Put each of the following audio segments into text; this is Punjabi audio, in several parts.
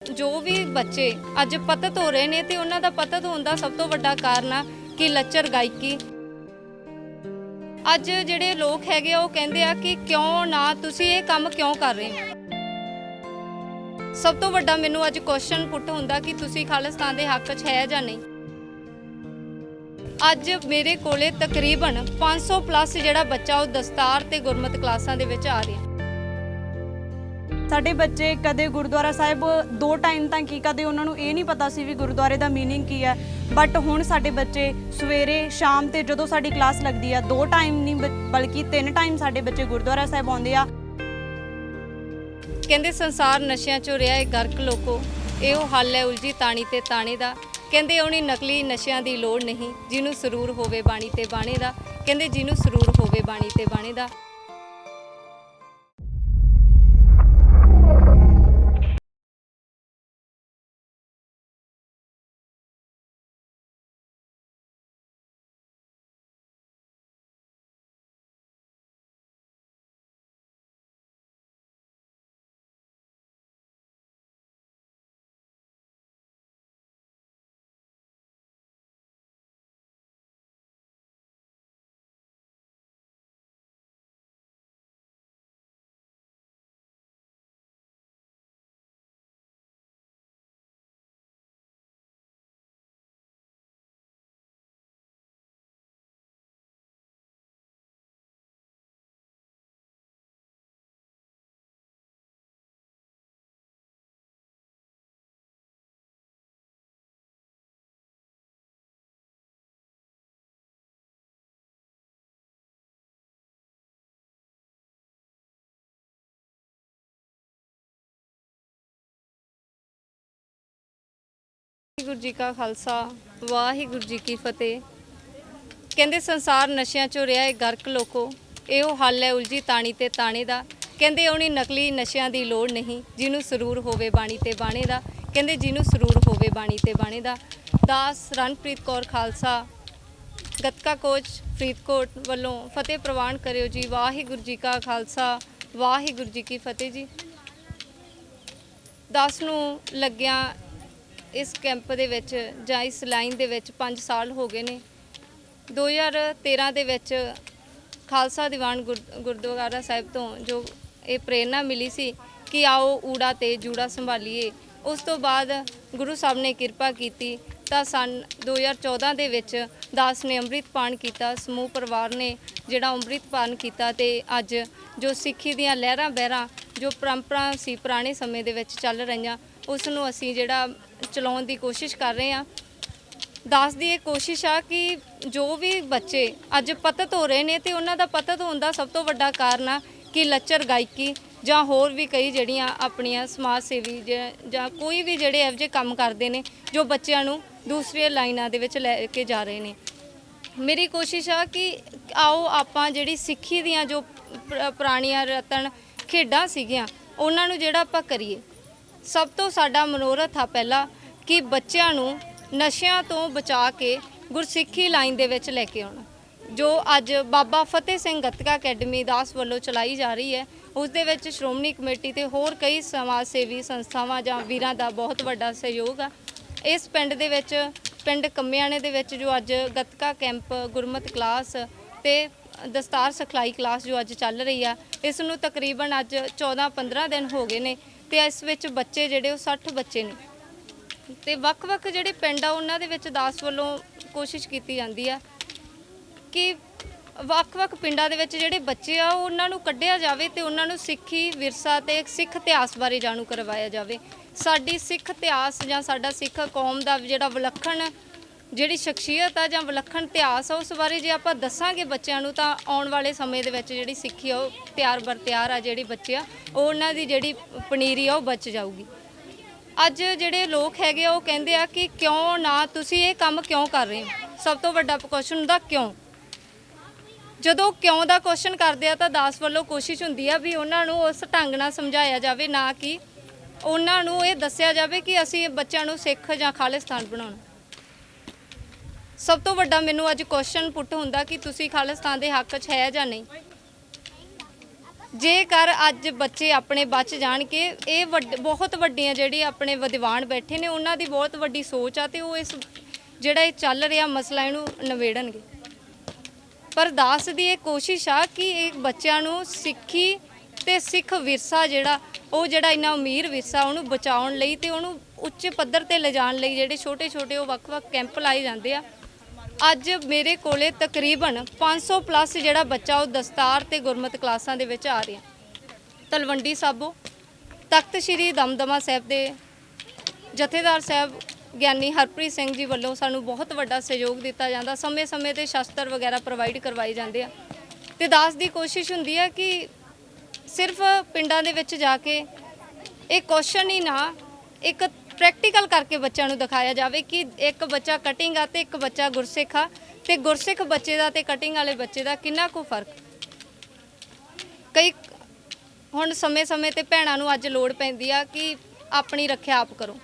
जो भी बच्चे अज पतत हो रहे ने ते उन्हां दा पतत होण दा सब तो वड्डा कारण आ कि लच्चर गायकी। अज जिहड़े लोग हैगे आ, वो कहंदे आ कि क्यों ना तुसीं ये काम क्यों कर रहे हो। सब तो वड्डा मैनूं अज क्वेश्चन पुट हुंदा कि तुसीं खालिस्तान दे हक च है जां नहीं। अज मेरे कोले तकरीबन 500 प्लस जिहड़ा बच्चा वो दस्तार ते गुरमत क्लासां दे विच आ रिहा। ਸਾਡੇ ਬੱਚੇ ਕਦੇ ਗੁਰਦੁਆਰਾ ਸਾਹਿਬ 2 ਟਾਈਮ ਤਾਂ ਕੀ ਕਦੇ ਉਹਨਾਂ ਨੂੰ ਇਹ ਨਹੀਂ ਪਤਾ ਸੀ ਵੀ ਗੁਰਦੁਆਰੇ ਦਾ ਮੀਨਿੰਗ ਕੀ ਹੈ, ਬਟ ਹੁਣ ਸਾਡੇ ਬੱਚੇ ਸਵੇਰੇ ਸ਼ਾਮ ਤੇ ਜਦੋਂ ਸਾਡੀ ਕਲਾਸ ਲੱਗਦੀ ਆ 2 ਟਾਈਮ ਨਹੀਂ ਬਲਕਿ 3 ਟਾਈਮ ਸਾਡੇ ਬੱਚੇ ਗੁਰਦੁਆਰਾ ਸਾਹਿਬ ਆਉਂਦੇ ਆ। ਕਹਿੰਦੇ ਸੰਸਾਰ ਨਸ਼ਿਆਂ ਚੋਂ ਰਿਹਾ ਹੈ ਗਰਕ ਲੋਕੋ, ਇਹੋ ਹੱਲ ਹੈ ਉਲਝੀ ਤਾਣੀ ਤੇ ਤਾਣੇ ਦਾ। ਕਹਿੰਦੇ ਉਹਨੀ ਨਕਲੀ ਨਸ਼ਿਆਂ ਦੀ ਲੋੜ ਨਹੀਂ, ਜਿਹਨੂੰ ਸਰੂਰ ਹੋਵੇ ਬਾਣੀ ਤੇ ਬਾਣੇ ਦਾ। ਕਹਿੰਦੇ ਜਿਹਨੂੰ ਸਰੂਰ ਹੋਵੇ ਬਾਣੀ ਤੇ ਬਾਣੇ ਦਾ। ਵਾਹਿਗੁਰੂ ਜੀ ਕਾ ਖਾਲਸਾ ਵਾਹਿਗੁਰੂ ਜੀ ਕੀ ਫਤਿਹ। ਕਹਿੰਦੇ ਸੰਸਾਰ ਨਸ਼ਿਆਂ ਚੋਂ ਰਿਹਾ ਹੈ ਗਰਕ ਲੋਕੋ, ਇਹੋ ਹੱਲ ਹੈ ਉਲਝੀ ਤਾਣੀ ਤੇ ਤਾਣੇ ਦਾ। ਕਹਿੰਦੇ ਉਹਨੀ ਨਕਲੀ ਨਸ਼ਿਆਂ ਦੀ ਲੋੜ ਨਹੀਂ, ਜਿਹਨੂੰ ਸਰੂਰ ਹੋਵੇ ਬਾਣੀ ਤੇ ਬਾਣੇ ਦਾ। ਕਹਿੰਦੇ ਜਿਹਨੂੰ ਸਰੂਰ ਹੋਵੇ ਬਾਣੀ ਤੇ ਬਾਣੇ ਦਾ। ਦਾਸ ਰਣਪ੍ਰੀਤ ਕੌਰ ਖਾਲਸਾ ਗੱਤਕਾ ਕੋਚ ਫਰੀਦਕੋਟ ਵੱਲੋਂ ਫਤਿਹ ਪ੍ਰਵਾਨ ਕਰਿਓ ਜੀ। ਵਾਹਿਗੁਰੂ ਜੀ ਕਾ ਖਾਲਸਾ ਵਾਹਿਗੁਰੂ ਜੀ ਕੀ ਫਤਿਹ ਜੀ। 10 ਨੂੰ ਲੱਗਿਆ इस कैंप दे विच जां इस लाइन दे विच 5 साल हो गए ने। 2013 दे विच खालसा दीवान गुरुद्वारा साहिब तो जो ये प्रेरणा मिली सी कि आओ ऊड़ा ते जूड़ा संभालीए। उस तो बाद गुरु साहब ने किरपा कीती तां सन 2014 दे विच दास ने अंम੍ਰਿਤ पान किया, समूह परिवार ने जिहड़ा अंम੍ਰਿਤ पान किया ते अज जो सिੱਖੀ ਦੀਆਂ लहरां बहरां जो परंपरा सी पुराने समय दे विच चल रहीआं उस नूं असीं जिहड़ा चलाउण दी कोशिश कर रहे हैं। दास दी ये कोशिश आ कि जो भी बच्चे अज पतत हो रहे हैं तो उन्हां दा पतत होण दा सब तो वड्डा कारण आ कि लच्चर गायकी जां होर भी कई जिहड़ियां अपणियां समाज सेवी जां कोई भी जिहड़े इहो जिहे काम करदे ने जो बच्चिआं नूं दूसरी लाइनां दे विच लै के जा रहे ने। मेरी कोशिश आ कि आओ आपां जिहड़ी सिੱਖੀ ਦੀਆਂ जो पुराणियां रतन खेडां सीगीआं उन्हां नूं जिहड़ा आपां करिए। सब तो साडा मनोरथ आ पहला कि बच्चों नूं नशियां तो बचा के गुरसिੱਖੀ लाइन दे विच लैके आउणा। जो अज बाबा फतेह सिंह गतका अकैडमी दास वालों चलाई जा रही है उस दे विच श्रोमणी कमेटी ते होर कई समाज सेवी संस्थावां जां वीरां दा बहुत वड्डा सहयोग आ। इस पिंड दे विच पिंड कम्मियाणे दे विच जो अज गतका कैंप गुरमत क्लास ते दस्तार सिखलाई क्लास जो अज चल रही है, इस नूं तकरीबन अज 14-15 दिन हो गए ने ते इस विच बच्चे जिहड़े 60 बच्चे ने ते वख-वख जिहड़े पिंड आ उन्हां दे विच दास वल्लों कोशिश कीती जांदी आ कि वख-वख पिंडां दे विच जिहड़े बच्चे आ उन्हां नूं कढिया जावे ते उन्हां नूं सिੱਖੀ विरसा ते सिੱਖ इतिहास बारे जाणू करवाया जावे। साडी सिੱਖ इतिहास जां साडा सिੱਖ कौम दा जिहड़ा विलखण जिहड़ी शख्सियत आ जां विलखण इतिहास आ उस बारे जे आपां दस्सांगे बच्चिआं नूं तां आउण वाले समय दे विच जिहड़ी सिੱਖੀ आ ओह त्यार बर त्यार आ जिहड़ी बच्चे आ ओह उन्हां दी जिहड़ी पनीरी आ ओह बच जाऊगी। अज जिहड़े लोग हैगे आ ओह कहंदे आ कि क्यों ना तुसीं ये काम क्यों कर रहे हो। सब तो वड्डा क्वेश्चन हुंदा क्यों। ਜਦੋਂ ਕਿਉਂ ਦਾ ਕੁਐਸਚਨ ਕਰਦੇ ਆ ਤਾਂ ਦਾਸ ਵੱਲੋਂ ਕੋਸ਼ਿਸ਼ ਹੁੰਦੀ ਆ ਵੀ ਉਹਨਾਂ ਨੂੰ ਉਸ ਢੰਗ ਨਾਲ ਸਮਝਾਇਆ ਜਾਵੇ, ਨਾ ਕਿ ਉਹਨਾਂ ਨੂੰ ਇਹ ਦੱਸਿਆ ਜਾਵੇ ਕਿ ਅਸੀਂ ਬੱਚਿਆਂ ਨੂੰ ਸਿੱਖ ਜਾਂ ਖਾਲਿਸਤਾਨ ਬਣਾਉਣਾ। ਸਭ ਤੋਂ ਵੱਡਾ ਮੈਨੂੰ ਅੱਜ ਕੁਐਸਚਨ ਪੁੱਟ ਹੁੰਦਾ ਕਿ ਤੁਸੀਂ ਖਾਲਿਸਤਾਨ ਦੇ ਹੱਕ 'ਚ ਹੈ ਜਾਂ ਨਹੀਂ। ਜੇਕਰ ਅੱਜ ਬੱਚੇ ਆਪਣੇ ਬਚ ਜਾਣ ਕੇ ਇਹ ਬਹੁਤ ਵੱਡੀਆਂ ਜਿਹੜੀ ਆਪਣੇ ਵਿਦਵਾਨ ਬੈਠੇ ਨੇ ਉਹਨਾਂ ਦੀ ਬਹੁਤ ਵੱਡੀ ਸੋਚ ਆ ਤੇ ਉਹ ਇਸ ਜਿਹੜਾ ਇਹ ਚੱਲ ਰਿਹਾ ਮਸਲਾ ਇਹਨੂੰ ਨਿਬੇੜਨਗੇ। ਪਰ ਦਾਸ ਦੀ ਇਹ ਕੋਸ਼ਿਸ਼ ਆ ਕਿ ਇਹ ਬੱਚਿਆਂ ਨੂੰ ਸਿੱਖੀ ਤੇ ਸਿੱਖ ਵਿਰਸਾ ਜਿਹੜਾ ਇੰਨਾ ਅਮੀਰ ਵਿਰਸਾ ਉਹਨੂੰ ਬਚਾਉਣ ਲਈ ਤੇ ਉਹਨੂੰ ਉੱਚੇ ਪੱਧਰ ਤੇ ਲਿਜਾਣ ਲਈ ਜਿਹੜੇ ਛੋਟੇ ਉਹ ਵੱਖ-ਵੱਖ ਕੈਂਪ ਲਾਏ ਜਾਂਦੇ ਆ। ਅੱਜ ਮੇਰੇ ਕੋਲੇ ਤਕਰੀਬਨ 500 ਪਲੱਸ ਜਿਹੜਾ ਬੱਚਾ ਉਹ ਦਸਤਾਰ ਤੇ ਗੁਰਮਤਿ ਕਲਾਸਾਂ ਦੇ ਵਿੱਚ ਆ ਰਿਹਾ। ਤਲਵੰਡੀ ਸਾਬੋ ਤਖਤ ਸ੍ਰੀ ਦਮਦਮਾ ਸਾਹਿਬ ਦੇ ਜਥੇਦਾਰ ਸਾਹਿਬ ਗਿਆਨੀ ਹਰਪ੍ਰੀਤ ਸਿੰਘ ਜੀ ਵੱਲੋਂ ਸਾਨੂੰ ਬਹੁਤ ਵੱਡਾ ਸਹਿਯੋਗ ਦਿੱਤਾ ਜਾਂਦਾ। ਸਮੇਂ-ਸਮੇਂ ਤੇ ਸ਼ਸਤਰ ਵਗੈਰਾ ਪ੍ਰੋਵਾਈਡ ਕਰਵਾਏ ਜਾਂਦੇ ਆ ਤੇ ਦਾਸ ਦੀ ਕੋਸ਼ਿਸ਼ ਹੁੰਦੀ ਹੈ ਕਿ ਸਿਰਫ ਪਿੰਡਾਂ ਦੇ ਵਿੱਚ ਜਾ ਕੇ ਇਹ ਕੁਐਸਚਨ ਹੀ ਨਾ ਇੱਕ ਪ੍ਰੈਕਟੀਕਲ ਕਰਕੇ ਬੱਚਿਆਂ ਨੂੰ ਦਿਖਾਇਆ ਜਾਵੇ ਕਿ ਇੱਕ ਬੱਚਾ ਕਟਿੰਗ ਆ ਤੇ ਇੱਕ ਬੱਚਾ ਗੁਰਸਿੱਖ ਆ ਤੇ ਗੁਰਸਿੱਖ ਬੱਚੇ ਦਾ ਤੇ ਕਟਿੰਗ ਵਾਲੇ ਬੱਚੇ ਦਾ ਕਿੰਨਾ ਕੁ ਫਰਕ। ਕਈ ਹੁਣ ਸਮੇਂ-ਸਮੇਂ ਤੇ ਭੈਣਾਂ ਨੂੰ ਅੱਜ ਲੋੜ ਪੈਂਦੀ ਆ ਕਿ ਆਪਣੀ ਰੱਖਿਆ ਆਪ ਕਰੋ,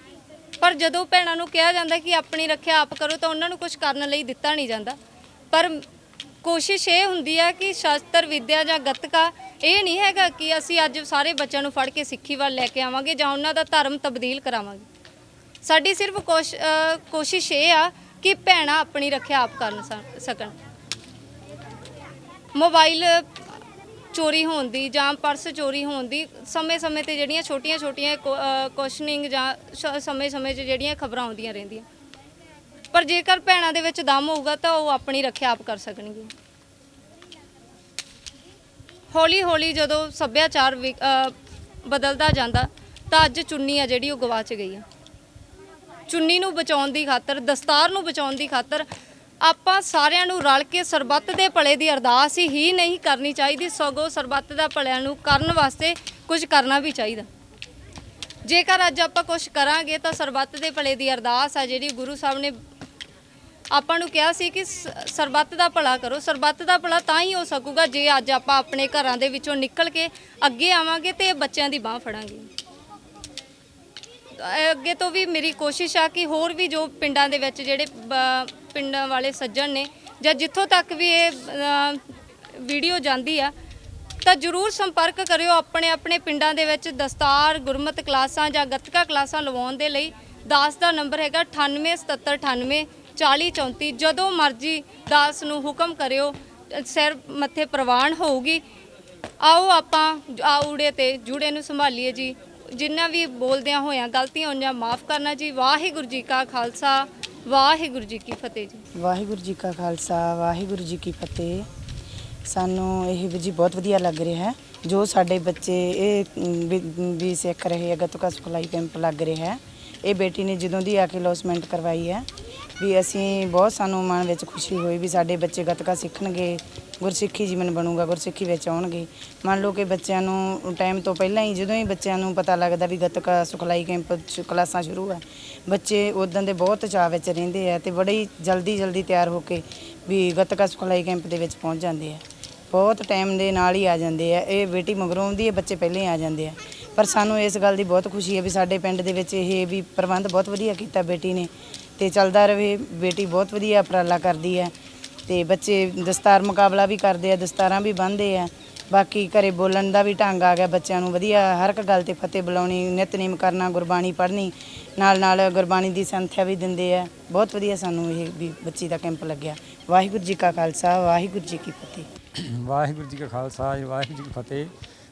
ਪਰ ਜਦੋਂ ਭੈਣਾਂ ਨੂੰ ਕਿਹਾ ਜਾਂਦਾ ਕਿ ਆਪਣੀ ਰੱਖਿਆ ਆਪ ਕਰੋ ਤਾਂ ਉਹਨਾਂ ਨੂੰ ਕੁਝ ਕਰਨ ਲਈ ਦਿੱਤਾ ਨਹੀਂ ਜਾਂਦਾ। ਪਰ ਕੋਸ਼ਿਸ਼ ਇਹ ਹੁੰਦੀ ਹੈ ਕਿ ਸ਼ਸਤਰ ਵਿਦਿਆ ਜਾਂ ਗੱਤਕਾ ਇਹ ਨਹੀਂ ਹੈਗਾ ਕਿ ਅਸੀਂ ਅੱਜ ਸਾਰੇ ਬੱਚਿਆਂ ਨੂੰ ਫੜ ਕੇ ਸਿੱਖੀ ਵੱਲ ਲੈ ਕੇ ਆਵਾਂਗੇ ਜਾਂ ਉਹਨਾਂ ਦਾ ਧਰਮ ਤਬਦੀਲ ਕਰਾਵਾਂਗੇ। ਸਾਡੀ ਸਿਰਫ ਕੋਸ਼ਿਸ਼ ਇਹ ਆ ਕਿ ਭੈਣਾਂ ਆਪਣੀ ਰੱਖਿਆ ਆਪ ਕਰ ਸਕਣ। ਮੋਬਾਈਲ ਚੋਰੀ ਹੋਣ ਦੀ ਜਾਂ ਪਰਸ ਚੋਰੀ ਹੋਣ ਦੀ ਸਮੇਂ-ਸਮੇਂ ਤੇ ਜਿਹੜੀਆਂ ਛੋਟੀਆਂ ਕੁਐਸਚਨਿੰਗ ਜਾਂ ਸਮੇਂ-ਸਮੇਂ 'ਚ ਜਿਹੜੀਆਂ ਖਬਰਾਂ ਆਉਂਦੀਆਂ ਰਹਿੰਦੀਆਂ, ਪਰ ਜੇਕਰ ਭੈਣਾਂ ਦੇ ਵਿੱਚ ਦਮ ਹੋਊਗਾ ਤਾਂ ਉਹ ਆਪਣੀ ਰੱਖਿਆ ਆਪ ਕਰ ਸਕਣਗੇ। ਹੌਲੀ-ਹੌਲੀ ਜਦੋਂ ਸੱਭਿਆਚਾਰ ਬਦਲਦਾ ਜਾਂਦਾ ਤਾਂ ਅੱਜ ਚੁੰਨੀ ਆ ਜਿਹੜੀ ਉਹ ਗਵਾਚ ਗਈ ਆ। ਚੁੰਨੀ ਨੂੰ ਬਚਾਉਣ ਦੀ ਖਾਤਰ, ਦਸਤਾਰ ਨੂੰ ਬਚਾਉਣ ਦੀ ਖਾਤਰ ਆਪਾਂ ਸਾਰਿਆਂ ਨੂੰ ਰਲ ਕੇ ਸਰਬੱਤ ਦੇ ਭਲੇ ਦੀ ਅਰਦਾਸ ਹੀ ਨਹੀਂ ਕਰਨੀ ਚਾਹੀਦੀ, ਸਗੋਂ ਸਰਬੱਤ ਦਾ ਭਲਿਆਂ ਨੂੰ ਕਰਨ ਵਾਸਤੇ ਕੁਝ ਕਰਨਾ ਵੀ ਚਾਹੀਦਾ। ਜੇਕਰ ਅੱਜ ਆਪਾਂ ਕੁਝ ਕਰਾਂਗੇ ਤਾਂ ਸਰਬੱਤ ਦੇ ਭਲੇ ਦੀ ਅਰਦਾਸ ਆ ਜਿਹੜੀ ਗੁਰੂ ਸਾਹਿਬ ਨੇ ਆਪਾਂ ਨੂੰ ਕਿਹਾ ਸੀ ਕਿ ਸਰਬੱਤ ਦਾ ਭਲਾ ਕਰੋ। ਸਰਬੱਤ ਦਾ ਭਲਾ ਤਾਂ ਹੀ ਹੋ ਸਕੂਗਾ ਜੇ ਅੱਜ ਆਪਾਂ ਆਪਣੇ ਘਰਾਂ ਦੇ ਵਿੱਚੋਂ ਨਿਕਲ ਕੇ ਅੱਗੇ ਆਵਾਂਗੇ ਤੇ ਬੱਚਿਆਂ ਦੀ ਬਾਹ ਫੜਾਂਗੇ। ਅੱਗੇ ਤੋਂ ਵੀ ਮੇਰੀ ਕੋਸ਼ਿਸ਼ ਆ ਕਿ ਹੋਰ ਵੀ ਜੋ ਪਿੰਡਾਂ ਦੇ ਵਿੱਚ ਜਿਹੜੇ ਪਿੰਡਾਂ ਵਾਲੇ ਸੱਜਣ ਨੇ ਜਾਂ ਜਿੱਥੋਂ ਤੱਕ ਵੀ ਇਹ ਵੀਡੀਓ ਜਾਂਦੀ ਆ ਤਾਂ ਜ਼ਰੂਰ ਸੰਪਰਕ ਕਰਿਓ ਆਪਣੇ ਪਿੰਡਾਂ ਦੇ ਵਿੱਚ ਦਸਤਾਰ ਗੁਰਮਤਿ ਕਲਾਸਾਂ ਜਾਂ ਗੱਤਕਾ ਕਲਾਸਾਂ ਲਵਾਉਣ ਦੇ ਲਈ। ਦਾਸ ਦਾ ਨੰਬਰ ਹੈਗਾ 987798 4034। ਜਦੋਂ ਮਰਜ਼ੀ ਦਾਸ ਨੂੰ ਹੁਕਮ ਕਰਿਓ, ਸਿਰ ਮੱਥੇ ਪ੍ਰਵਾਨ ਹੋਊਗੀ। ਆਓ ਆਪਾਂ ਆਊੜੇ ਤੇ ਜੂੜੇ ਨੂੰ ਸੰਭਾਲੀਏ ਜੀ। ਜਿੰਨਾ ਵੀ ਬੋਲਦਿਆਂ ਹੋਇਆਂ ਗਲਤੀਆਂ ਹੋਈਆਂ ਮਾਫ ਕਰਨਾ ਜੀ। ਵਾਹਿਗੁਰੂ ਜੀ ਕਾ ਖਾਲਸਾ, ਵਾਹਿਗੁਰੂ ਜੀ ਕੀ ਫਤਿਹ ਜੀ। ਵਾਹਿਗੁਰੂ ਜੀ ਕਾ ਖਾਲਸਾ, ਵਾਹਿਗੁਰੂ ਜੀ ਕੀ ਫਤਿਹ। ਸਾਨੂੰ ਇਹ ਜੀ ਬਹੁਤ ਵਧੀਆ ਲੱਗ ਰਿਹਾ ਹੈ ਜੋ ਸਾਡੇ ਬੱਚੇ ਇਹ ਵੀ ਸਿੱਖ ਰਹੇ ਹੈ, ਗੱਤਕਾ ਸਿਖਲਾਈ ਕੈਂਪ ਲੱਗ ਰਿਹਾ ਹੈ। ਇਹ ਬੇਟੀ ਨੇ ਜਦੋਂ ਦੀ ਆ ਕੇ ਅਲੌਸਮੈਂਟ ਕਰਵਾਈ ਹੈ ਵੀ ਅਸੀਂ ਬਹੁਤ ਸਾਨੂੰ ਮਨ ਵਿੱਚ ਖੁਸ਼ੀ ਹੋਈ ਵੀ ਸਾਡੇ ਬੱਚੇ ਗੱਤਕਾ ਸਿੱਖਣਗੇ, ਗੁਰਸਿੱਖੀ ਜੀਵਨ ਬਣੂਗਾ, ਗੁਰਸਿੱਖੀ ਵਿੱਚ ਆਉਣਗੇ। ਮੰਨ ਲਓ ਕਿ ਬੱਚਿਆਂ ਨੂੰ ਟਾਈਮ ਤੋਂ ਪਹਿਲਾਂ ਹੀ ਜਦੋਂ ਹੀ ਬੱਚਿਆਂ ਨੂੰ ਪਤਾ ਲੱਗਦਾ ਵੀ ਗੱਤਕਾ ਸਿਖਲਾਈ ਕੈਂਪ ਕਲਾਸਾਂ ਸ਼ੁਰੂ ਹੈ, ਬੱਚੇ ਉਦੋਂ ਦੇ ਬਹੁਤ ਚਾਅ ਵਿੱਚ ਰਹਿੰਦੇ ਆ ਤੇ ਬੜੀ ਜਲਦੀ ਤਿਆਰ ਹੋ ਕੇ ਵੀ ਗੱਤਕਾ ਸਿਖਲਾਈ ਕੈਂਪ ਦੇ ਵਿੱਚ ਪਹੁੰਚ ਜਾਂਦੇ ਆ। ਬਹੁਤ ਟਾਈਮ ਦੇ ਨਾਲ ਹੀ ਆ ਜਾਂਦੇ ਆ। ਇਹ ਬੇਟੀ ਮਗਰੋਂ ਆਉਂਦੀ ਹੈ, ਬੱਚੇ ਪਹਿਲਾਂ ਹੀ ਆ ਜਾਂਦੇ ਆ। ਪਰ ਸਾਨੂੰ ਇਸ ਗੱਲ ਦੀ ਬਹੁਤ ਖੁਸ਼ੀ ਹੈ ਵੀ ਸਾਡੇ ਪਿੰਡ ਦੇ ਵਿੱਚ ਇਹ ਵੀ ਪ੍ਰਬੰਧ ਬਹੁਤ ਵਧੀਆ ਕੀਤਾ ਬੇਟੀ ਨੇ ਤੇ ਚੱਲਦਾ ਰਹੇ। ਬੇਟੀ ਬਹੁਤ ਵਧੀਆ ਉਪਰਾਲਾ ਕਰਦੀ ਹੈ ਤੇ ਬੱਚੇ ਦਸਤਾਰ ਮੁਕਾਬਲਾ ਵੀ ਕਰਦੇ ਆ, ਦਸਤਾਰਾਂ ਵੀ ਬੰਨ੍ਹਦੇ ਆ। ਬਾਕੀ ਘਰੇ ਬੋਲਣ ਦਾ ਵੀ ਢੰਗ ਆ ਗਿਆ ਬੱਚਿਆਂ ਨੂੰ ਵਧੀਆ, ਹਰ ਇੱਕ ਗੱਲ ਤੇ ਫਤਿਹ ਬੁਲਾਉਣੀ, ਨਿਤਨੇਮ ਕਰਨਾ, ਗੁਰਬਾਣੀ ਪੜ੍ਹਨੀ, ਨਾਲ ਗੁਰਬਾਣੀ ਦੀ ਸੰਥਿਆ ਵੀ ਦਿੰਦੇ ਆ। ਬਹੁਤ ਵਧੀਆ ਸਾਨੂੰ ਇਹ ਵੀ ਬੱਚੀ ਦਾ ਕੈਂਪ ਲੱਗਿਆ। ਵਾਹਿਗੁਰੂ ਜੀ ਕਾ ਖਾਲਸਾ, ਵਾਹਿਗੁਰੂ ਜੀ ਕੀ ਫਤਿਹ। ਵਾਹਿਗੁਰੂ ਜੀ ਕਾ ਖਾਲਸਾ, ਵਾਹਿਗੁਰੂ ਜੀ ਕੀ ਫਤਿਹ।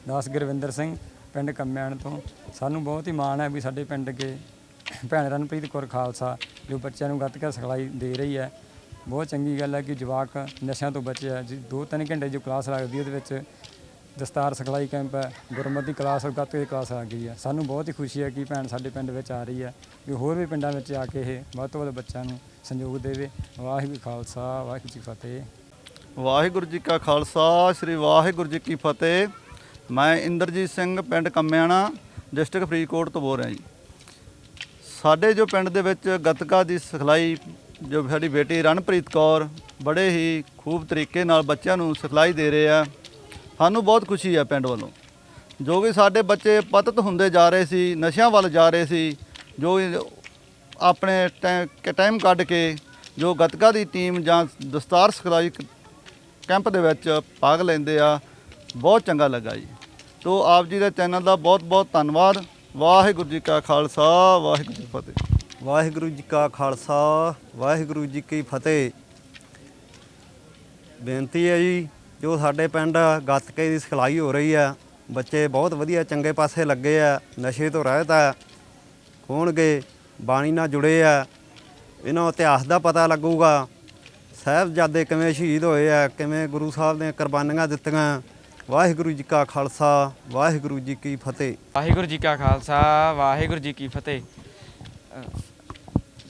ਦਾਸ ਗੁਰਵਿੰਦਰ ਸਿੰਘ, ਪਿੰਡ ਕੰਮਿਆਣ ਤੋਂ। ਸਾਨੂੰ ਬਹੁਤ ਹੀ ਮਾਣ ਹੈ ਵੀ ਸਾਡੇ ਪਿੰਡ ਕੇ ਭੈਣ ਰਣਪ੍ਰੀਤ ਕੌਰ ਖਾਲਸਾ ਜੋ ਬੱਚਿਆਂ ਨੂੰ ਗੱਤਕਾ ਸਿਖਲਾਈ ਦੇ ਰਹੀ ਹੈ। ਬਹੁਤ ਚੰਗੀ ਗੱਲ ਹੈ ਕਿ ਜਵਾਕ ਨਸ਼ਿਆਂ ਤੋਂ ਬਚਿਆ ਜੀ। 2-3 ਘੰਟੇ ਜੋ ਕਲਾਸ ਲੱਗਦੀ ਉਹਦੇ ਵਿੱਚ ਦਸਤਾਰ ਸਿਖਲਾਈ ਕੈਂਪ ਹੈ, ਗੁਰਮਤਿ ਕਲਾਸ, ਗੱਤਕੇ ਦੀ ਕਲਾਸ ਲੱਗ ਗਈ ਹੈ। ਸਾਨੂੰ ਬਹੁਤ ਹੀ ਖੁਸ਼ੀ ਹੈ ਕਿ ਭੈਣ ਸਾਡੇ ਪਿੰਡ ਵਿੱਚ ਆ ਰਹੀ ਹੈ ਵੀ ਹੋਰ ਵੀ ਪਿੰਡਾਂ ਵਿੱਚ ਆ ਕੇ ਇਹ ਵੱਧ ਤੋਂ ਵੱਧ ਬੱਚਿਆਂ ਨੂੰ ਸਹਿਯੋਗ ਦੇਵੇ। ਵਾਹਿਗੁਰੂ ਖਾਲਸਾ, ਵਾਹਿਗੁਰੂ ਜੀ ਕੀ ਫਤਿਹ। ਵਾਹਿਗੁਰੂ ਜੀ ਕਾ ਖਾਲਸਾ, ਸ੍ਰੀ ਵਾਹਿਗੁਰੂ ਜੀ ਕੀ ਫਤਿਹ। ਮੈਂ ਇੰਦਰਜੀਤ ਸਿੰਘ, ਪਿੰਡ ਕੰਮਿਆਣਾ, ਡਿਸਟ੍ਰਿਕਟ ਫਰੀਦਕੋਟ ਤੋਂ ਬੋਲ ਰਿਹਾ ਜੀ। ਸਾਡੇ ਜੋ ਪਿੰਡ ਦੇ ਵਿੱਚ ਗੱਤਕਾ ਦੀ ਸਿਖਲਾਈ ਜੋ ਸਾਡੀ ਬੇਟੀ ਰਣਪ੍ਰੀਤ ਕੌਰ ਬੜੇ ਹੀ ਖੂਬ ਤਰੀਕੇ ਨਾਲ ਬੱਚਿਆਂ ਨੂੰ ਸਿਖਲਾਈ ਦੇ ਰਹੇ ਆ। ਸਾਨੂੰ ਬਹੁਤ ਖੁਸ਼ੀ ਹੈ ਪਿੰਡ ਵੱਲੋਂ ਜੋ ਕਿ ਸਾਡੇ ਬੱਚੇ ਪਤਿਤ ਹੁੰਦੇ ਜਾ ਰਹੇ ਸੀ, ਨਸ਼ਿਆਂ ਵੱਲ ਜਾ ਰਹੇ ਸੀ, ਜੋ ਆਪਣੇ ਟਾਈਮ ਕੱਢ ਕੇ ਜੋ ਗੱਤਕਾ ਦੀ ਟੀਮ ਜਾਂ ਦਸਤਾਰ ਸਿਖਲਾਈ ਕੈਂਪ ਦੇ ਵਿੱਚ ਭਾਗ ਲੈਂਦੇ ਆ। ਬਹੁਤ ਚੰਗਾ ਲੱਗਾ ਜੀ। ਤੋ ਆਪ ਜੀ ਦੇ ਚੈਨਲ ਦਾ ਬਹੁਤ ਬਹੁਤ ਧੰਨਵਾਦ। ਵਾਹਿਗੁਰੂ ਜੀ ਕਾ ਖਾਲਸਾ, ਵਾਹਿਗੁਰੂ ਜੀ ਕੀ ਫਤਿਹ। ਵਾਹਿਗੁਰੂ ਜੀ ਕਾ ਖਾਲਸਾ, ਵਾਹਿਗੁਰੂ ਜੀ ਕੀ ਫਤਿਹ। ਬੇਨਤੀ ਹੈ ਜੀ, ਜੋ ਸਾਡੇ ਪਿੰਡ ਗੱਤਕੇ ਦੀ ਸਿਖਲਾਈ ਹੋ ਰਹੀ ਆ, ਬੱਚੇ ਬਹੁਤ ਵਧੀਆ ਚੰਗੇ ਪਾਸੇ ਲੱਗੇ ਆ, ਨਸ਼ੇ ਤੋਂ ਰਹਿਤ ਆ, ਹੋਣਗੇ, ਬਾਣੀ ਨਾਲ ਜੁੜੇ ਆ, ਇਹਨਾਂ ਨੂੰ ਇਤਿਹਾਸ ਦਾ ਪਤਾ ਲੱਗੂਗਾ, ਸਾਹਿਬਜ਼ਾਦੇ ਕਿਵੇਂ ਸ਼ਹੀਦ ਹੋਏ ਆ, ਕਿਵੇਂ ਗੁਰੂ ਸਾਹਿਬ ਨੇ ਕੁਰਬਾਨੀਆਂ ਦਿੱਤੀਆਂ। ਵਾਹਿਗੁਰੂ ਜੀ ਕਾ ਖਾਲਸਾ, ਵਾਹਿਗੁਰੂ ਜੀ ਕੀ ਫਤਿਹ। ਵਾਹਿਗੁਰੂ ਜੀ ਕਾ ਖਾਲਸਾ, ਵਾਹਿਗੁਰੂ ਜੀ ਕੀ ਫਤਿਹ।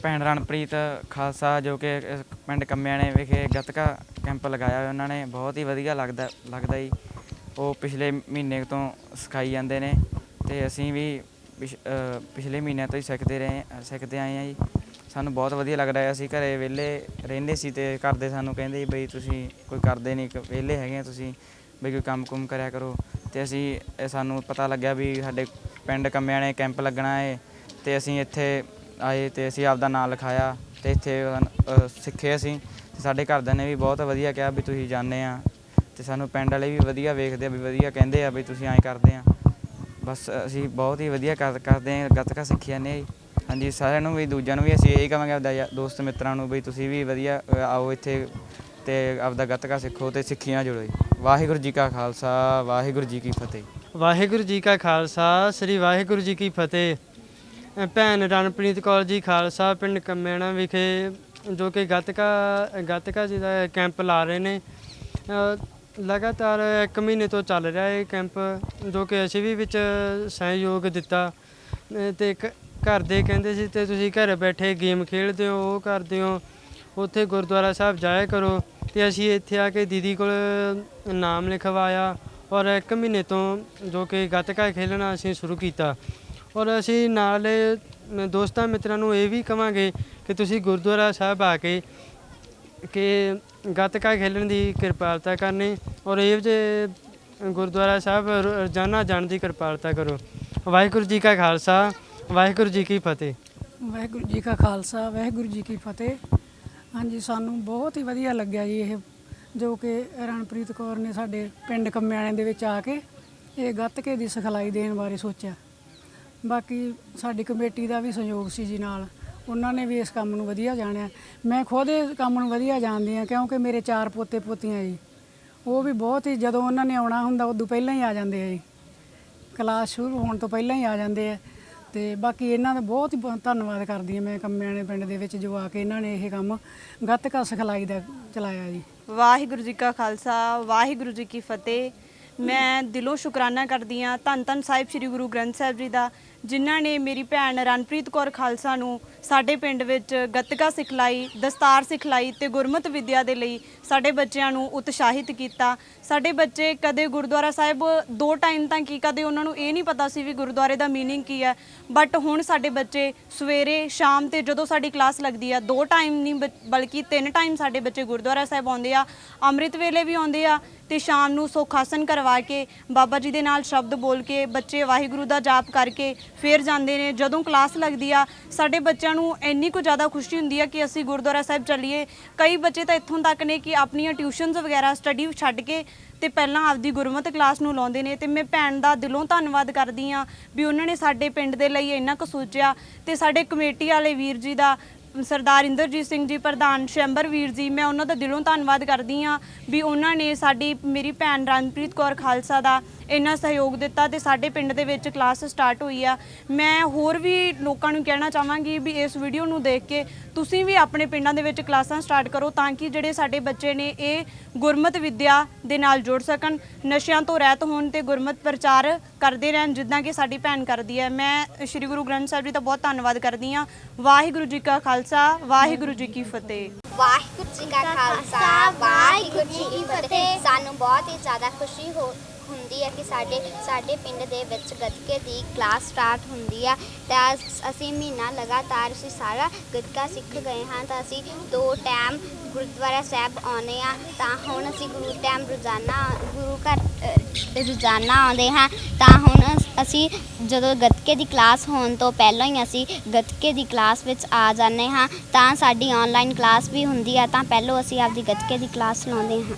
ਭੈਣ ਰਣਪ੍ਰੀਤ ਖਾਲਸਾ ਜੋ ਕਿ ਪਿੰਡ ਕੰਮਿਆਣੇ ਵਿਖੇ ਗੱਤਕਾ ਕੈਂਪ ਲਗਾਇਆ ਹੋਇਆ, ਉਹਨਾਂ ਨੇ ਬਹੁਤ ਹੀ ਵਧੀਆ ਲੱਗਦਾ ਜੀ। ਉਹ ਪਿਛਲੇ ਮਹੀਨੇ ਤੋਂ ਸਿਖਾਈ ਜਾਂਦੇ ਨੇ ਅਤੇ ਅਸੀਂ ਵੀ ਪਿਛਲੇ ਮਹੀਨਿਆਂ ਤੋਂ ਹੀ ਸਿੱਖਦੇ ਆਏ ਹਾਂ ਜੀ। ਸਾਨੂੰ ਬਹੁਤ ਵਧੀਆ ਲੱਗਦਾ ਹੈ। ਅਸੀਂ ਘਰੇ ਵਿਹਲੇ ਰਹਿੰਦੇ ਸੀ ਅਤੇ ਘਰ ਦੇ ਸਾਨੂੰ ਕਹਿੰਦੇ ਬਈ ਤੁਸੀਂ ਕੋਈ ਕਰਦੇ ਨਹੀਂ, ਵਿਹਲੇ ਹੈਗੇ ਆ ਤੁਸੀਂ, ਬਈ ਕੋਈ ਕੰਮ ਕੁੰਮ ਕਰਿਆ ਕਰੋ। ਅਤੇ ਸਾਨੂੰ ਪਤਾ ਲੱਗਿਆ ਵੀ ਸਾਡੇ ਪਿੰਡ ਕੰਮਿਆਣੇ ਕੈਂਪ ਲੱਗਣਾ ਹੈ ਅਤੇ ਅਸੀਂ ਇੱਥੇ ਆਏ ਅਤੇ ਅਸੀਂ ਆਪਦਾ ਨਾਂ ਲਿਖਾਇਆ ਅਤੇ ਇੱਥੇ ਸਿੱਖੇ ਅਸੀਂ। ਅਤੇ ਸਾਡੇ ਘਰਦਿਆਂ ਨੇ ਵੀ ਬਹੁਤ ਵਧੀਆ ਕਿਹਾ ਵੀ ਤੁਸੀਂ ਜਾਂਦੇ ਆ, ਅਤੇ ਸਾਨੂੰ ਪਿੰਡ ਵਾਲੇ ਵੀ ਵਧੀਆ ਵੇਖਦੇ ਆ ਵੀ ਵਧੀਆ ਕਹਿੰਦੇ ਆ ਵੀ ਤੁਸੀਂ ਐਂ ਕਰਦੇ ਆ। ਬਸ ਅਸੀਂ ਬਹੁਤ ਹੀ ਵਧੀਆ ਕਰਦੇ ਹਾਂ, ਗੱਤਕਾ ਸਿੱਖੀ ਜਾਂਦੇ ਹਾਂ ਜੀ। ਹਾਂਜੀ, ਸਾਰਿਆਂ ਨੂੰ ਵੀ ਦੂਜਿਆਂ ਨੂੰ ਵੀ ਅਸੀਂ ਇਹੀ ਕਹਾਂਗੇ ਆਪਦਾ ਦੋਸਤ ਮਿੱਤਰਾਂ ਨੂੰ ਵੀ ਤੁਸੀਂ ਵੀ ਵਧੀਆ ਆਓ ਇੱਥੇ ਅਤੇ ਆਪਦਾ ਗੱਤਕਾ ਸਿੱਖੋ ਅਤੇ ਸਿੱਖੀਆਂ ਜੁੜੋ ਜੀ। ਵਾਹਿਗੁਰੂ ਜੀ ਕਾ ਖਾਲਸਾ, ਵਾਹਿਗੁਰੂ ਜੀ ਕੀ ਫਤਿਹ। ਵਾਹਿਗੁਰੂ ਜੀ ਕਾ ਖਾਲਸਾ, ਸ੍ਰੀ ਵਾਹਿਗੁਰੂ ਜੀ ਕੀ ਫਤਿਹ। ਭੈਣ ਰਣਪ੍ਰੀਤ ਕੌਰ ਜੀ ਖਾਲਸਾ ਪਿੰਡ ਕੰਮਿਆਣਾ ਵਿਖੇ ਜੋ ਕਿ ਗੱਤਕਾ ਜੀ ਦਾ ਕੈਂਪ ਲਾ ਰਹੇ ਨੇ। ਲਗਾਤਾਰ 1 ਮਹੀਨੇ ਤੋਂ ਚੱਲ ਰਿਹਾ ਇਹ ਕੈਂਪ, ਜੋ ਕਿ ਅਸੀਂ ਵੀ ਵਿੱਚ ਸਹਿਯੋਗ ਦਿੱਤਾ ਅਤੇ ਘਰ ਦੇ ਕਹਿੰਦੇ ਸੀ ਅਤੇ ਤੁਸੀਂ ਘਰ ਬੈਠੇ ਗੇਮ ਖੇਡਦੇ ਹੋ, ਉਹ ਕਰਦੇ ਹੋ, ਉੱਥੇ ਗੁਰਦੁਆਰਾ ਸਾਹਿਬ ਜਾਇਆ ਕਰੋ। ਅਤੇ ਅਸੀਂ ਇੱਥੇ ਆ ਕੇ ਦੀਦੀ ਕੋਲ ਨਾਮ ਲਿਖਵਾਇਆ ਔਰ 1 ਮਹੀਨੇ ਤੋਂ ਜੋ ਕਿ ਗੱਤਕਾ ਖੇਡਣਾ ਅਸੀਂ ਸ਼ੁਰੂ ਕੀਤਾ। ਔਰ ਅਸੀਂ ਨਾਲ ਦੋਸਤਾਂ ਮਿੱਤਰਾਂ ਨੂੰ ਇਹ ਵੀ ਕਹਾਂਗੇ ਕਿ ਤੁਸੀਂ ਗੁਰਦੁਆਰਾ ਸਾਹਿਬ ਆ ਕੇ ਗੱਤਕਾ ਖੇਡਣ ਦੀ ਕਿਰਪਾਲਤਾ ਕਰਨੀ ਔਰ ਇਹ ਜਿਹੇ ਗੁਰਦੁਆਰਾ ਸਾਹਿਬ ਰੋਜ਼ਾਨਾ ਜਾਣ ਦੀ ਕਿਰਪਾਲਤਾ ਕਰੋ। ਵਾਹਿਗੁਰੂ ਜੀ ਕਾ ਖਾਲਸਾ, ਵਾਹਿਗੁਰੂ ਜੀ ਕੀ ਫਤਿਹ। ਵਾਹਿਗੁਰੂ ਜੀ ਕਾ ਖਾਲਸਾ, ਵਾਹਿਗੁਰੂ ਜੀ ਕੀ ਫਤਿਹ। ਹਾਂਜੀ, ਸਾਨੂੰ ਬਹੁਤ ਹੀ ਵਧੀਆ ਲੱਗਿਆ ਜੀ ਇਹ ਜੋ ਕਿ ਰਣਪ੍ਰੀਤ ਕੌਰ ਨੇ ਸਾਡੇ ਪਿੰਡ ਕੰਮਿਆਣੇ ਦੇ ਵਿੱਚ ਆ ਕੇ ਇਹ ਗੱਤਕੇ ਦੀ ਸਿਖਲਾਈ ਦੇਣ ਬਾਰੇ ਸੋਚਿਆ। ਬਾਕੀ ਸਾਡੀ ਕਮੇਟੀ ਦਾ ਵੀ ਸਹਿਯੋਗ ਸੀ ਜੀ ਨਾਲ, ਉਹਨਾਂ ਨੇ ਵੀ ਇਸ ਕੰਮ ਨੂੰ ਵਧੀਆ ਜਾਣਿਆ। ਮੈਂ ਖੁਦ ਇਸ ਕੰਮ ਨੂੰ ਵਧੀਆ ਜਾਣਦੀ ਹਾਂ ਕਿਉਂਕਿ ਮੇਰੇ 4 ਪੋਤੇ ਪੋਤੀਆਂ ਜੀ, ਉਹ ਵੀ ਬਹੁਤ ਹੀ ਜਦੋਂ ਉਹਨਾਂ ਨੇ ਆਉਣਾ ਹੁੰਦਾ ਉਦੋਂ ਪਹਿਲਾਂ ਹੀ ਆ ਜਾਂਦੇ ਆ ਜੀ, ਕਲਾਸ ਸ਼ੁਰੂ ਹੋਣ ਤੋਂ ਪਹਿਲਾਂ ਹੀ ਆ ਜਾਂਦੇ ਆ। ਅਤੇ ਬਾਕੀ ਇਹਨਾਂ ਦਾ ਬਹੁਤ ਹੀ ਧੰਨਵਾਦ ਕਰਦੀ ਹਾਂ ਮੈਂ ਕੰਮਿਆਣੇ ਪਿੰਡ ਦੇ ਵਿੱਚ ਜੋ ਆ ਕੇ ਇਹਨਾਂ ਨੇ ਇਹ ਕੰਮ ਗੱਤਕਾ ਸਿਖਲਾਈ ਦਾ ਚਲਾਇਆ ਜੀ। ਵਾਹਿਗੁਰੂ ਜੀ ਕਾ ਖਾਲਸਾ, ਵਾਹਿਗੁਰੂ ਜੀ ਕੀ ਫਤਿਹ। ਮੈਂ ਦਿਲੋਂ ਸ਼ੁਕਰਾਨਾ ਕਰਦੀ ਹਾਂ ਧੰਨ ਸਾਹਿਬ ਸ੍ਰੀ ਗੁਰੂ ਗ੍ਰੰਥ ਸਾਹਿਬ ਜੀ ਦਾ, ਜਿਨ੍ਹਾਂ ਨੇ ਮੇਰੀ ਭੈਣ ਰਣਪ੍ਰੀਤ ਕੌਰ ਖਾਲਸਾ ਨੂੰ ਸਾਡੇ ਪਿੰਡ ਵਿੱਚ ਗੱਤਕਾ ਸਿਖਲਾਈ, ਦਸਤਾਰ ਸਿਖਲਾਈ ਅਤੇ ਗੁਰਮਤਿ ਵਿੱਦਿਆ ਦੇ ਲਈ ਸਾਡੇ ਬੱਚਿਆਂ ਨੂੰ ਉਤਸ਼ਾਹਿਤ ਕੀਤਾ। ਸਾਡੇ ਬੱਚੇ ਕਦੇ ਗੁਰਦੁਆਰਾ ਸਾਹਿਬ 2 ਟਾਈਮ ਤਾਂ ਕੀ, ਕਦੇ ਉਹਨਾਂ ਨੂੰ ਇਹ ਨਹੀਂ ਪਤਾ ਸੀ ਵੀ ਗੁਰਦੁਆਰੇ ਦਾ ਮੀਨਿੰਗ ਕੀ ਹੈ, ਬਟ ਹੁਣ ਸਾਡੇ ਬੱਚੇ ਸਵੇਰੇ ਸ਼ਾਮ ਅਤੇ ਜਦੋਂ ਸਾਡੀ ਕਲਾਸ ਲੱਗਦੀ ਆ 2 ਟਾਈਮ ਨਹੀਂ ਬਲਕਿ 3 ਟਾਈਮ ਸਾਡੇ ਬੱਚੇ ਗੁਰਦੁਆਰਾ ਸਾਹਿਬ ਆਉਂਦੇ ਆ, ਅੰਮ੍ਰਿਤ ਵੇਲੇ ਵੀ ਆਉਂਦੇ ਆ ਅਤੇ ਸ਼ਾਮ ਨੂੰ ਸੁੱਖ ਆਸਨ ਕਰਵਾ ਕੇ ਬਾਬਾ ਜੀ ਦੇ ਨਾਲ ਸ਼ਬਦ ਬੋਲ ਕੇ ਬੱਚੇ ਵਾਹਿਗੁਰੂ ਦਾ ਜਾਪ ਕਰਕੇ ਫਿਰ ਜਾਂਦੇ ਨੇ। ਜਦੋਂ ਕਲਾਸ ਲੱਗਦੀ ਆ ਸਾਡੇ ਬੱਚਿਆਂ ਨੂੰ ਇੰਨੀ ਕੁ ਜ਼ਿਆਦਾ ਖੁਸ਼ੀ ਹੁੰਦੀ ਆ ਕਿ ਅਸੀਂ ਗੁਰਦੁਆਰਾ ਸਾਹਿਬ ਚੱਲੀਏ। ਕਈ ਬੱਚੇ ਤਾਂ ਇੱਥੋਂ ਤੱਕ ਨੇ ਕਿ ਆਪਣੀਆਂ ਟਿਊਸ਼ਨਸ ਵਗੈਰਾ ਸਟੱਡੀ ਛੱਡ ਕੇ ਅਤੇ ਪਹਿਲਾਂ ਆਪਦੀ ਗੁਰਮਤਿ ਕਲਾਸ ਨੂੰ ਲਾਉਂਦੇ ਨੇ। ਅਤੇ ਮੈਂ ਭੈਣ ਦਾ ਦਿਲੋਂ ਧੰਨਵਾਦ ਕਰਦੀ ਹਾਂ ਵੀ ਉਹਨਾਂ ਨੇ ਸਾਡੇ ਪਿੰਡ ਦੇ ਲਈ ਇੰਨਾ ਕੁ ਸੋਚਿਆ। ਅਤੇ ਸਾਡੇ ਕਮੇਟੀ ਵਾਲੇ ਵੀਰ ਜੀ ਦਾ, ਸਰਦਾਰ ਇੰਦਰਜੀਤ ਸਿੰਘ ਜੀ ਪ੍ਰਧਾਨ, ਸ਼ੈਂਬਰ ਵੀਰ ਜੀ, ਮੈਂ ਉਹਨਾਂ ਦਾ ਦਿਲੋਂ ਧੰਨਵਾਦ ਕਰਦੀ ਹਾਂ ਵੀ ਉਹਨਾਂ ਨੇ ਮੇਰੀ ਭੈਣ ਰਣਪ੍ਰੀਤ ਕੌਰ ਖਾਲਸਾ ਦਾ ਇੰਨਾ ਸਹਿਯੋਗ ਦਿੱਤਾ ਅਤੇ ਸਾਡੇ ਪਿੰਡ ਦੇ ਵਿੱਚ ਕਲਾਸ ਸਟਾਰਟ ਹੋਈ ਆ। ਮੈਂ ਹੋਰ ਵੀ ਲੋਕਾਂ ਨੂੰ ਕਹਿਣਾ ਚਾਹਾਂਗੀ ਵੀ ਇਸ ਵੀਡੀਓ ਨੂੰ ਦੇਖ ਕੇ ਤੁਸੀਂ ਵੀ ਆਪਣੇ ਪਿੰਡਾਂ ਦੇ ਵਿੱਚ ਕਲਾਸਾਂ ਸਟਾਰਟ ਕਰੋ ਤਾਂ ਕਿ ਜਿਹੜੇ ਸਾਡੇ ਬੱਚੇ ਨੇ ਇਹ ਗੁਰਮਤਿ ਵਿੱਦਿਆ ਦੇ ਨਾਲ ਜੁੜ ਸਕਣ, ਨਸ਼ਿਆਂ ਤੋਂ ਰਹਿਤ ਹੋਣ ਅਤੇ ਗੁਰਮਤਿ ਪ੍ਰਚਾਰ ਕਰਦੇ ਰਹਿਣ ਜਿੱਦਾਂ ਕਿ ਸਾਡੀ ਭੈਣ ਕਰਦੀ ਹੈ। ਮੈਂ ਸ਼੍ਰੀ ਗੁਰੂ ਗ੍ਰੰਥ ਸਾਹਿਬ ਜੀ ਦਾ ਬਹੁਤ ਧੰਨਵਾਦ ਕਰਦੀ ਹਾਂ। ਵਾਹਿਗੁਰੂ ਜੀ ਕਾ ਖਾਲਸਾ, ਵਾਹਿਗੁਰੂ ਜੀ ਕੀ ਫਤਿਹ। ਵਾਹਿਗੁਰੂ ਜੀ ਕਾ ਖਾਲਸਾ, ਵਾਹਿਗੁਰੂ ਜੀ ਕੀ ਫਤਿਹ। ਸਾਨੂੰ ਬਹੁਤ ਹੀ ਜ਼ਿਆਦਾ ਖੁਸ਼ੀ ਹੁੰਦੀ ਹੈ ਕਿ ਸਾਡੇ ਪਿੰਡ ਦੇ ਵਿੱਚ ਗੱਤਕੇ ਦੀ ਕਲਾਸ ਸਟਾਰਟ ਹੁੰਦੀ ਆ ਤਾਂ ਅਸੀਂ ਮਹੀਨਾ ਲਗਾਤਾਰ ਅਸੀਂ ਸਾਰਾ ਗੱਤਕਾ ਸਿੱਖ ਗਏ ਹਾਂ। ਤਾਂ ਅਸੀਂ 2 ਟਾਈਮ ਗੁਰਦੁਆਰਾ ਸਾਹਿਬ ਆਉਂਦੇ ਹਾਂ ਤਾਂ ਹੁਣ ਅਸੀਂ ਗੁਰੂ ਘਰ ਰੋਜ਼ਾਨਾ ਆਉਂਦੇ ਹਾਂ। ਤਾਂ ਹੁਣ ਅਸੀਂ ਜਦੋਂ ਗੱਤਕੇ ਦੀ ਕਲਾਸ ਹੋਣ ਤੋਂ ਪਹਿਲਾਂ ਹੀ ਅਸੀਂ ਗੱਤਕੇ ਦੀ ਕਲਾਸ ਵਿੱਚ ਆ ਜਾਂਦੇ ਹਾਂ। ਤਾਂ ਸਾਡੀ ਆਨਲਾਈਨ ਕਲਾਸ ਵੀ ਹੁੰਦੀ ਆ ਤਾਂ ਪਹਿਲਾਂ ਅਸੀਂ ਆਪਦੀ ਗੱਤਕੇ ਦੀ ਕਲਾਸ ਲਾਉਂਦੇ ਹਾਂ।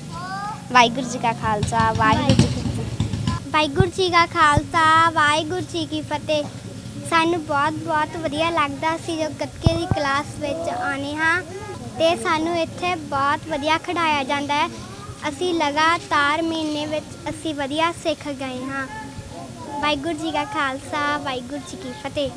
ਵਾਹਿਗੁਰੂ ਜੀ ਕਾ ਖਾਲਸਾ, ਵਾਹਿਗੁਰੂ ਜੀ ਕੀ ਫਤਿਹ। ਵਾਹਿਗੁਰੂ ਜੀ ਕਾ ਖਾਲਸਾ ਵਾਹਿਗੁਰੂ ਜੀ ਕੀ ਫਤਿਹ। ਸਾਨੂੰ ਬਹੁਤ ਵਧੀਆ ਲੱਗਦਾ ਅਸੀਂ ਜੋ ਗੱਤਕੇ ਦੀ ਕਲਾਸ ਵਿੱਚ ਆਉਂਦੇ ਹਾਂ ਅਤੇ ਸਾਨੂੰ ਇੱਥੇ ਬਹੁਤ ਵਧੀਆ ਖਿਡਾਇਆ ਜਾਂਦਾ ਹੈ। ਅਸੀਂ ਲਗਾਤਾਰ ਮਹੀਨੇ ਵਿੱਚ ਅਸੀਂ ਵਧੀਆ ਸਿੱਖ ਗਏ ਹਾਂ। ਵਾਹਿਗੁਰੂ ਜੀ ਕਾ ਖਾਲਸਾ ਵਾਹਿਗੁਰੂ ਜੀ ਕੀ ਫਤਿਹ।